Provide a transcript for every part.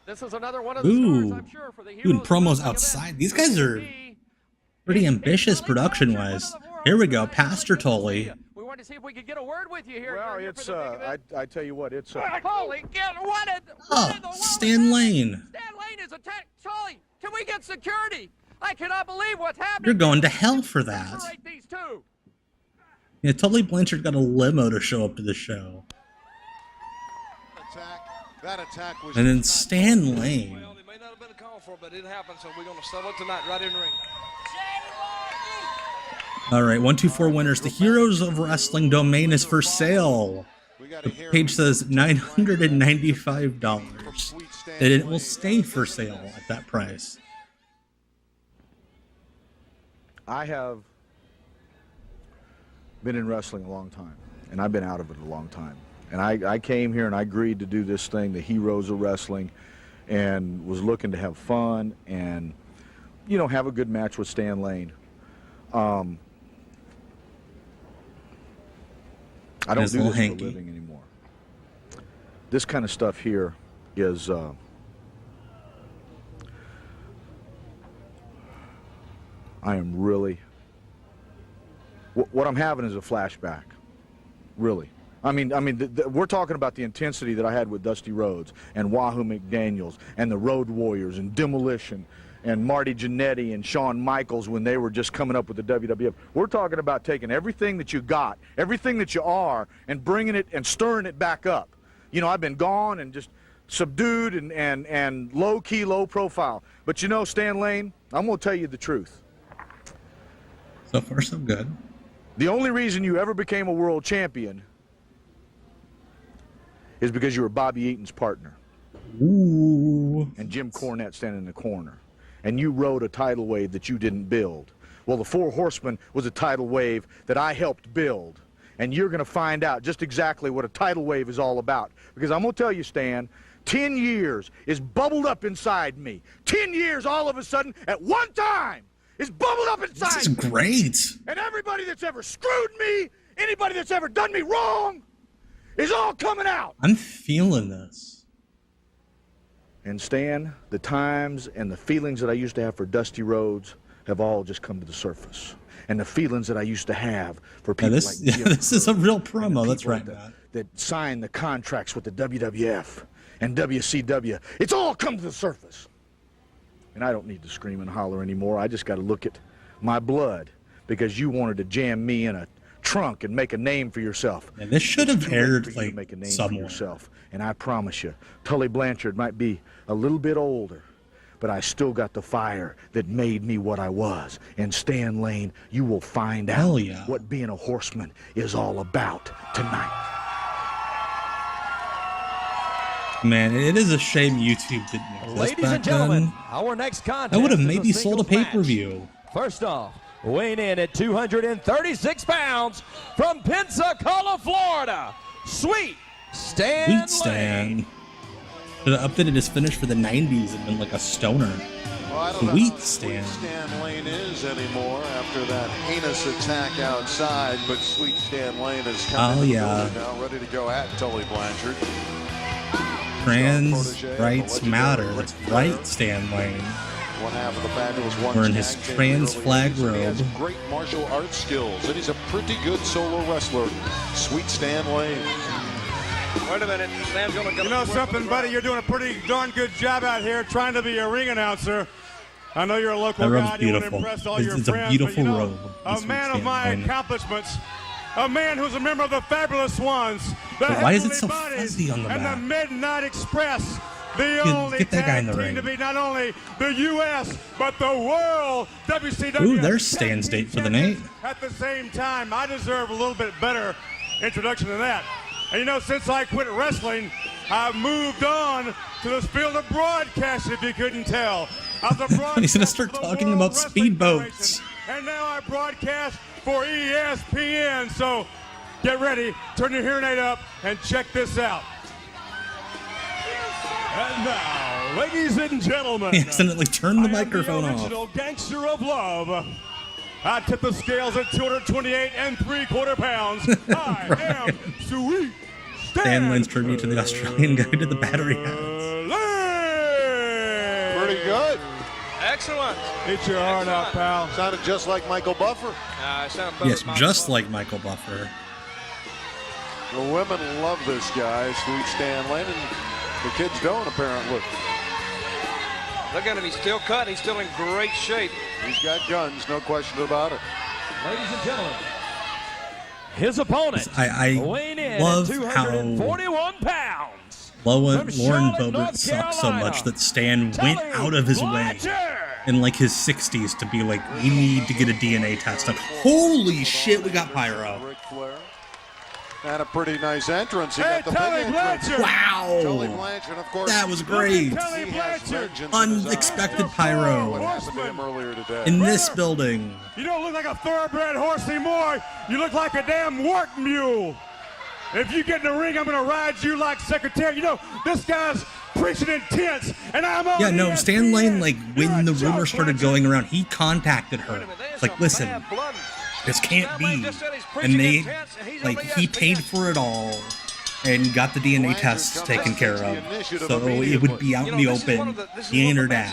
This is another one of the Ooh, stars, I'm sure, for the doing Heroes promos Wrestling outside. event. These guys are pretty ambitious production-wise. Here we go, Pastor Tully. We wanted to see if we could get a word with you here. Well, it's I tell you what, it's Holy, what in the Oh, world Stan is Lane. Stan Lane is attacked. Tully, can we get security? I cannot believe what's happening. You're going to hell for that. Separate these two. Yeah, Tully Blanchard got a limo to show up to the show. That attack was. And then Stan Lane. Well, it may not have been a call for it, but it happened, so we're going to settle it tonight right in the ring. All right, 124 winners. The Heroes of Wrestling domain is for sale. The page says $995. And it will stay for sale at that price. I have been in wrestling a long time, and I've been out of it a long time. And I came here and I agreed to do this thing, the Heroes of Wrestling, and was looking to have fun and, you know, have a good match with Stan Lane. I don't do this for a living anymore. This kind of stuff here is I am really what I'm having is a flashback, really. I mean, we're talking about the intensity that I had with Dusty Rhodes and Wahoo McDaniels and the Road Warriors and Demolition and Marty Jannetty and Shawn Michaels when they were just coming up with the WWF. We're talking about taking everything that you got, everything that you are, and bringing it and stirring it back up. You know, I've been gone and just subdued and low-key, low profile. But you know, Stan Lane, I'm going to tell you the truth. So far, so good. The only reason you ever became a world champion is because you were Bobby Eaton's partner. Ooh. And Jim Cornette standing in the corner. And you rode a tidal wave that you didn't build. Well, the Four Horsemen was a tidal wave that I helped build. And you're going to find out just exactly what a tidal wave is all about. Because I'm going to tell you, Stan, 10 years is bubbled up inside me. 10 years all of a sudden at one time is bubbled up inside This is great. And everybody that's ever screwed me, anybody that's ever done me wrong, is all coming out. I'm feeling this. And Stan, the times and the feelings that I used to have for Dusty Rhodes have all just come to the surface. And the feelings that I used to have for people like Jim this is a real Crow promo. and the That's people right, Matt. that signed the contracts with the WWF and WCW. It's all come to the surface. And I don't need to scream and holler anymore. I just got to look at my blood because you wanted to jam me in a trunk and make a name for yourself. And this should have aired like make a name somewhere. for yourself. And I promise you, Tully Blanchard might be a little bit older, but I still got the fire that made me what I was. And Stan Lane, you will find out what being a horseman is all about tonight. Man, it is a shame YouTube didn't exist Ladies back and gentlemen, then. our next contest That would have is maybe a sold a singles pay-per-view. match. First off, weighing in at 236 pounds from Pensacola, Florida, Sweet Stan Lane. Should have updated his finish for the 90s and been like a stoner. Well, I don't know Sweet who Stan. Sweet Stan Lane is anymore after that heinous attack outside, but Sweet Stan Lane is coming to the building now, ready to go at Tully Blanchard. Trans rights matter. That's right, Stan Lane. One half of the fabulous one Wearing his trans flag He robe. has great martial arts skills, and he's a pretty good solo wrestler. Sweet Stan Lane. Wait a minute. Stan's going to come. You know something, buddy? You're doing a pretty darn good job out here trying to be a ring announcer. I know you're a local That guy. robe's You want to beautiful. impress all your It's a friends, beautiful but you know, robe. a Sweet man of Stan my Lane. accomplishments. A man who's a member of the Fabulous Ones, the But why is it Heavenly so Bodies, fuzzy on the and back? the Midnight Express. The Get only that guy in tag the team ring. to be not only the U.S. but the world WCW. Ooh, there's Stan's date for the night. At the same time, I deserve a little bit better introduction than that. And you know, since I quit wrestling, I've moved on to this field of broadcast, if you couldn't tell. I was a He's gonna broadcaster start for the talking World about Wrestling speedboats. Federation, and now I broadcast for ESPN. So get ready, turn your hearing aid up, and check this out. And now, ladies and gentlemen, He accidentally turned the microphone I am off. the original gangster of love. I tip the scales at 228 3/4 pounds. I am Sweet Stan Lane's tribute to the Australian guy who did the battery hats. pretty good. Excellent. Hit your heart out, pal. Sounded just like Michael Buffer. Yes, just like Michael Buffer. The women love this guy, Sweet Stan Lane, and the kids don't, apparently. Look at him. He's still cut. He's still in great shape. He's got guns, no question about it. Ladies and gentlemen, his opponent, I weighing in love at how 241 pounds. Lauren Charlotte, Boebert North sucks so Carolina, much that Stan went Tully out of his way Blanchard. in like his 60s to be like, we need to get a DNA test done. Holy shit, we got pyro. Ric Flair. And a pretty nice entrance. He Hey, got the Tully big entrance. Blanchard. Tully Wow. Blanchard, of course. That was great. Tully He has Blanchard. vengeance in his Unexpected eyes. pyro. What happened to him earlier today? In this building. You don't look like a thoroughbred horse anymore. You look like a damn work mule. If you get in the ring, I'm going to ride you like secretary. You know, this guy's preaching intense, and I'm on Yeah, no, ESPN. Stan Lane, like, You're when a the rumor joke, started Blanchard. going around, he contacted her. It's like, listen, this can't be. And they, like, he paid for it all and got the DNA tests taken care of. So it would be out in the open. He ain't her dad.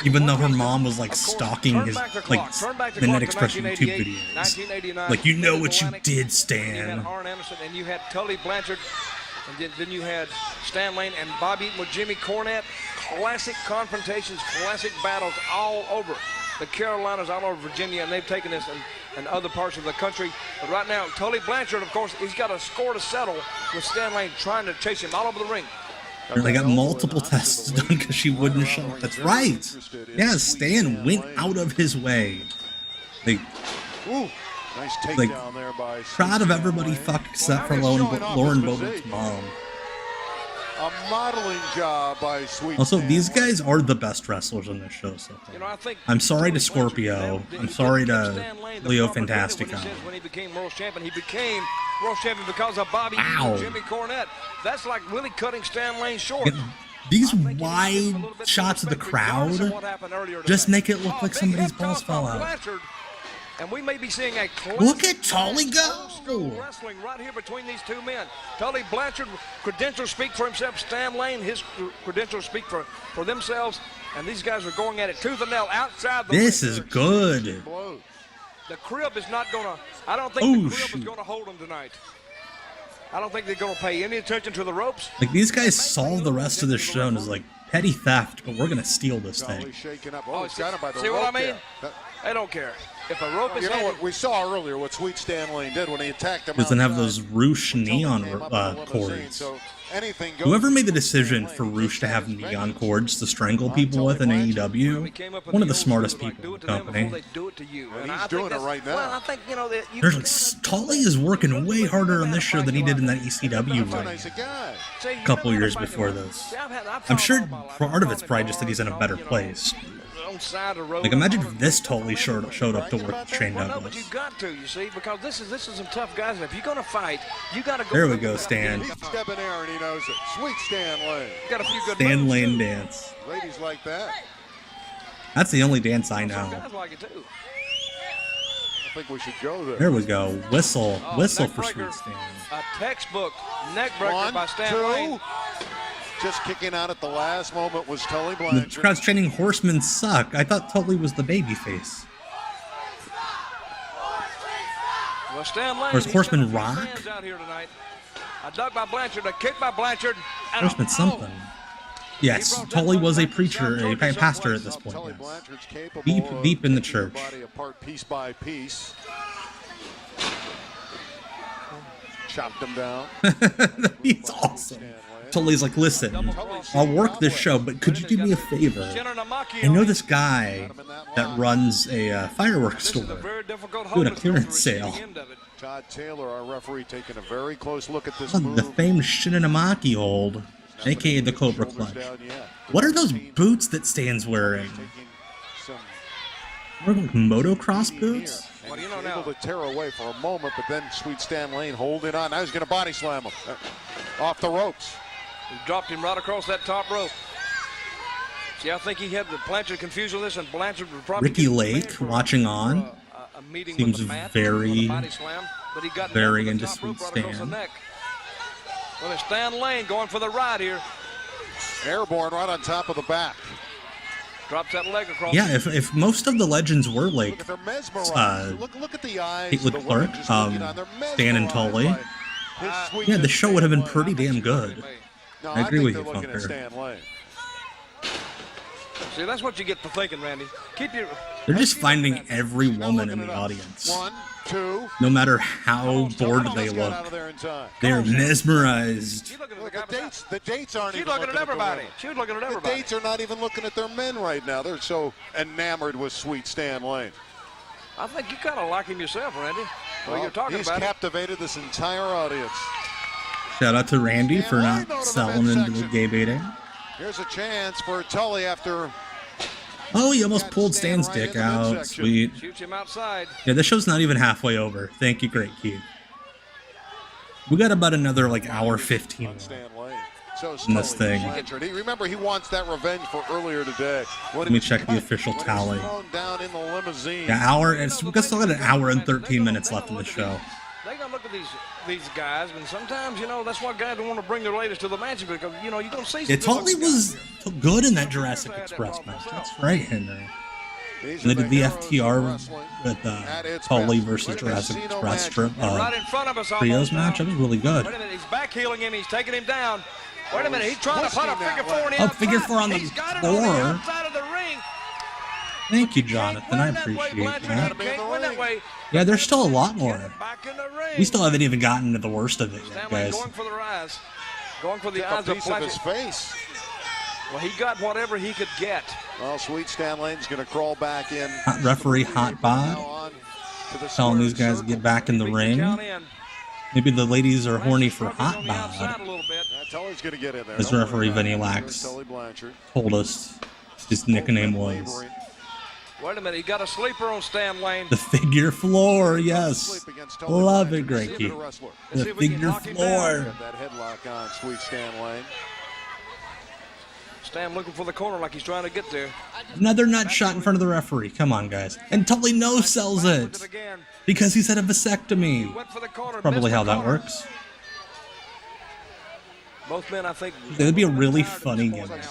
Even though her mom was, like, stalking his, like, Midnight Expression YouTube videos. Like, you know what you did, You had Stan. Arn Anderson, and you had Tully Blanchard, and then you had Stan Lane and Bob Eaton with Jimmy Cornette. Classic confrontations, classic battles all over the Carolinas, all over Virginia, and they've taken this and other parts of the country. But right now, Tully Blanchard, of course, he's got a score to settle with Stan Lane trying to chase him all over the ring. They got multiple tests done because she wouldn't show up. That's right. Yeah, Stan went out of his way. Like, Ooh, nice takedown like, there by proud of everybody fucked except for Lauren Boebert's mom. A modeling job by Sweet Also, Stan these Lane. guys are the best wrestlers on this show so far. You know, I think I'm sorry to Tully Blanchard, Scorpio. he I'm sorry gave to Stan Lane the Leo proper credit when he Fantastico. says when he became world champion, he became world champion because of Bobby Eaton Ow. and Jimmy Cornette. That's like really cutting Stan Lane short. These wide shots of the crowd just make it look like somebody's balls fell out. And we may be seeing a Look at Tully go! wrestling right here between these two men. Tully Blanchard, credentials speak for himself. Stan Lane, his credentials speak for themselves. And these guys are going at it tooth and nail outside the This ring. is good. The crib is not going to, I don't think Oh, the crib shoot. is going to hold them tonight. I don't think they're going to pay any attention to the ropes. Like, these guys solve the rest of this show and is like, petty theft, but we're gonna steal this Tully thing. shaking up. Oh, he's got him by the See rope what I mean? there. They don't care. If a rope is You know handed, what we saw earlier, what Sweet Stan Lane did when he attacked him. Doesn't have outside. those Roosh Tully neon came up in the limousine, cords. so anything goes Whoever made the for decision Stan for Lane. Roosh to have Just neon vengeance. cords to strangle people with in AEW, one of the smartest people in the company. And he's doing it right now. Well, I think, you know, that you There's like, Tully is working way harder on this show than he did in that ECW That's a run nice guy. a couple years before this. I'm sure part of it's probably just that he's in a better place. Like, imagine if this Tully showed up to work with Shane Well, no, but Douglas. you got to, you see, because this is some tough guys. And if you're going to fight, you got to go. There we go, Stan. He's debonair and he knows it. Sweet Stan Lane. Got a few good Stan moves, Lane too. dance. Ladies like that. That's the only dance I Some know. guys like it too. I think we should go there. There we go. Whistle. Oh, Whistle neck for breaker. Sweet Stan. A textbook neck breaker One, by Stan two. Lane. Just kicking out at the last moment was Tully The Blanchard. crowd's chanting Horsemen suck. I thought Tully was the baby face. Well, Stan Lane. Where's he's Horseman got a few Rock? fans out here tonight. A duck by Blanchard, a kick by Blanchard. And Horseman something. Yes, Tully was a preacher, a pastor at this point. Tully Yes. Blanchard's capable Deep, of deep in the taking your church. body apart piece by piece. Chopped him down. He's awesome. Tully's like, listen, I'll work this show, but could you do me a favor? I know this guy that runs a fireworks store doing a clearance sale. Todd Taylor, our referee, taking a very close look at this Oh, move. the famed Shinanamaki hold, aka the Cobra Clutch. Down yet. What are those boots that Stan's wearing? Taking some Are they like motocross boots? and Well, you he's know now- able to tear away for a moment, but then Sweet Stan Lane holding on. Now he's going to body slam him off the ropes. He dropped him right across that top rope. See, I think he had the Blanchard confused with this, and Blanchard would probably Ricky get Lake banned for, watching on. a meeting Seems with the mat, very, with a body slam, but he got very nailed with into the top Sweet rope right across the Stan. neck. Well, it's Stan Lane going for the ride here. Airborne right on top of the back. Drops that leg across. Yeah, if most of the legends were like Look at the eyes. Caitlin Clark, Stan and Tully, yeah, the show would have been pretty damn good. No, I agree with you, looking at Funker. Stan Lane. See, that's what you get for thinking, Randy. Keep your. They're just finding every woman in the audience. 1, 2. No matter how bored they look, they're mesmerized. Look, the dates aren't She's even looking at everybody. She was looking at The everybody. dates are not even looking at their men right now. They're so enamored with sweet Stan Lane. I think you kind of like him yourself, Randy. Well, you're talking he's about captivated this entire audience. Shout out to Randy for not selling into a gay baiting. Here's a chance for Tully after. Oh, he almost pulled Stan's dick out. Sweet. Shoots him outside. Yeah, this show's not even halfway over. Thank you, Great Keith. We got about another like hour 15 left in this thing. Remember, he wants that revenge for earlier today. Let me check the official tally. Down in the limousine. Yeah, we still got an hour and 13 minutes left in the show. They gotta look at these guys, and sometimes, you know, that's why guys don't want to bring their ladies to the mansion because, you know, you're gonna see. Yeah, Tully was good in that Jurassic Express match. That's right, Henry. And they did the FTR with Tully versus Jurassic Express right in front of us trios match. That was really good. Wait a minute, he's backheeling him. He's taking him down. Wait a minute, he's trying to put a figure four in the outside. Figure four on the He's got it floor. on the outside of the ring. Thank you, Jonathan. I appreciate that. Yeah, there's still a lot more. We still haven't even gotten to the worst of it yet, guys. Going for the rise. Going for the Took eyes a piece of his Blanchard. face. Well, he got whatever he could get. Well, sweet Stan Lane's going to crawl back in. Hot referee, Hot Bod, telling these guys to get back in the ring. Maybe the ladies are horny for Hot Bod. Tully's going to get in there. As referee Vinny Lax told us his nickname was. Wait a minute, he got a sleeper on Stan Lane. The figure floor, yes. Love it, Greggy. The figure floor. That headlock on sweet Stan Lane. Stan looking for the corner like he's trying to get there. Another nut shot in front of the referee. Come on, guys. And Tully no-sells it. Because he's had a vasectomy. Probably how that works. Both men, I think. It would be a really funny gimmick.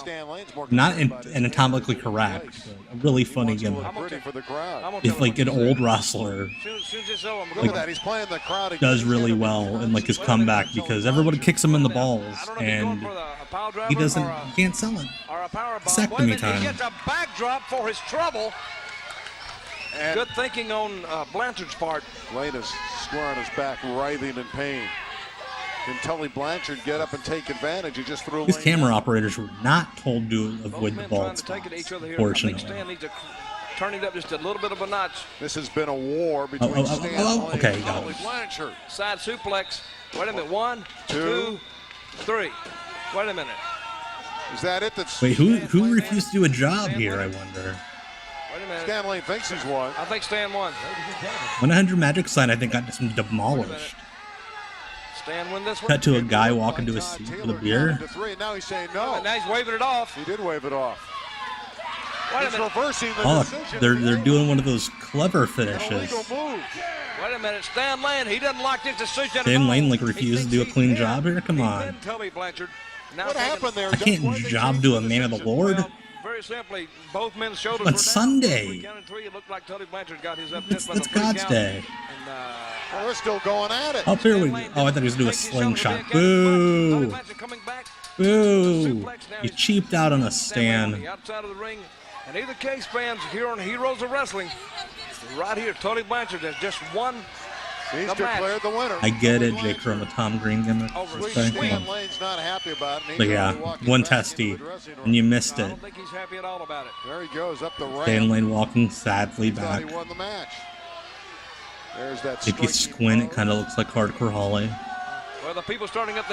Not anatomically correct, but a really funny gimmick. If like an old wrestler like, does really well in like his comeback because everybody kicks him in the balls and he can't sell it. Vasectomy time. He gets a backdrop for his trouble. And good thinking on Blanchard's part. Lane is square on his back, writhing in pain. Can Tully Blanchard get up and take advantage? He just threw. These camera operators were not told to avoid the bald spots, fortunately. Stan needs to turn it up just a little bit of a notch. This has been a war between Stan Lane and Tully Blanchard. Side suplex. Wait a minute. 1, 2, 3. Wait a minute. Is that it? Wait, who refused to do a job here, I wonder? Wait a minute. Stan Lane thinks he's won. I think Stan won. 100 Magic Sign, I think, got demolished. Stan win this one. Cut to a guy walking to his seat with a beer. Now he's saying no. Now he's waving it off. He did wave it off. Wait a He's minute. reversing the Oh, decision. they're doing one of those clever finishes. Wait a minute. Stan Lane, he doesn't like this decision at Stan all. Lane like refused to do a clean job here? Come on. Tully Blanchard. Now What happened there? I can't job to a man of the Lord. Well, very simply, both men's shoulders On were Sunday. down. 3 counted 3. It looked like Tully Blanchard got his up It's by the 3 God's count. day. And, Well, they're still going at it. Oh, here we go. Oh, I thought he was doing a slingshot. Boo! Boo! He cheaped out on a stand. Outside of the ring. In either case, fans, here on Heroes of Wrestling, right here, Tully Blanchard has just won. He's declared the winner. I get it, Jake from a Tom Green gimmick. Stan Lane's not happy about it. But yeah, one testy, and you missed I it. don't think he's happy at all about it. There he goes up the ramp. Stan Lane walking sadly back. He won the match. There's that If you squint, it kind of looks like Hardcore Holly. Well, the people starting up that